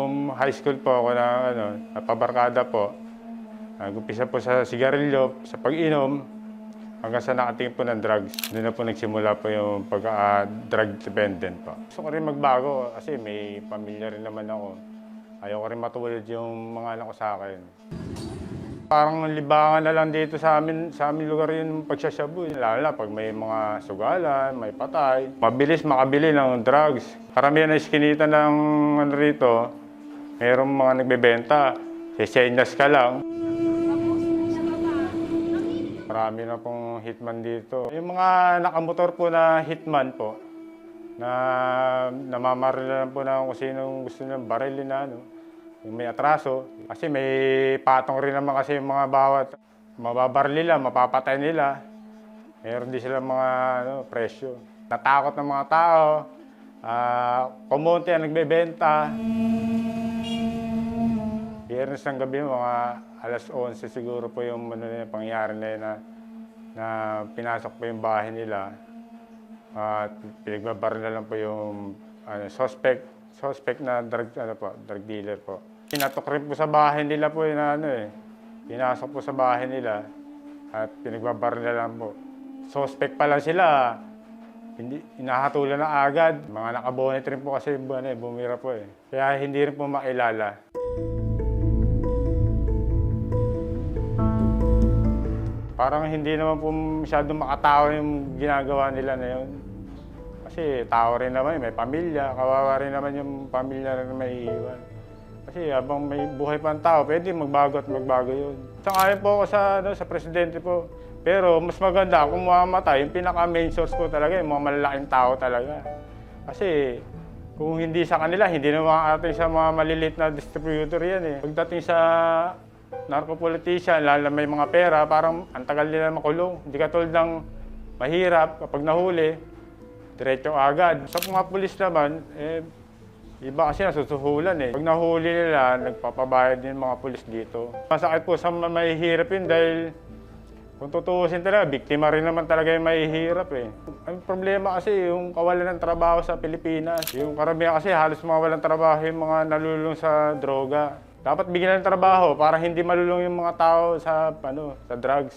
nung high school po ako na pabarkada po. Nag-umpisa po sa sigarilyo, sa pag-inom, hanggang sa nakatingin po ng drugs. Doon na po nagsimula po yung pag-drug dependent po. Gusto ko rin magbago kasi may pamilya rin naman ako. Ayaw ko rin matulad yung mga anak ko sa akin. Parang libangan na lang dito sa amin lugar yung pagsasyabu. Lalo na pag may mga sugalan, may patay. Mabilis makabili ng drugs. Karamihan na iskinita ng rito, mayroong mga nagbebenta. Sesenyas ka lang. Marami na pong hitman dito. Yung mga nakamotor po na hitman po, na namamarilan po na kung sino gusto ng barilin na yung may atraso. Kasi may patong rin naman kasi yung mga bawat mababaril nila, mapapatay nila. Meron din sila mga presyo. Natakot ng mga tao, kumunti ang nagbebenta. Biyernes ng gabi, mga alas 11 siguro po yung pangyayari na yun na pinasok po yung bahay nila. At pinagbabaril na lang po yung suspect na drug dealer po. Pinatok rin po sa bahay nila po pinasok po sa bahay nila at pinagbabaril na lang po. Suspect pa lang sila, hindi hinahatulan na agad. Mga nakabonet rin po kasi bumira po Kaya hindi rin po makilala. Parang hindi naman po masyadong makatao yung ginagawa nila na yun. Kasi tao rin naman, may pamilya, kawawa rin naman yung pamilya na may iwan. Kasi habang may buhay pa ang tao, pwede magbago at magbago yun. Sangayon po ako sa presidente po. Pero mas maganda kung mamamatay, yung pinaka-main source po talaga, yung mga malalaking tao talaga. Kasi kung hindi sa kanila, hindi naman ating sa mga malilit na distributor yan Pagdating sa narco-politician, lalo may mga pera, parang ang tagal nila makulong. Hindi katulad ng mahirap, kapag nahuli, diretso agad. Sa mga pulis naman, iba kasi nasusuhulan Pag nahuli nila, nagpapabayad din mga pulis dito. Masakit po sa mahihirap yun dahil kung tutuusin talaga, biktima rin naman talaga yung mahihirap Ang problema kasi yung kawalan ng trabaho sa Pilipinas. Yung karamihan kasi halos mga walang trabaho yung mga nalulung sa droga. Dapat bigyan ng trabaho para hindi malulong yung mga tao sa drugs.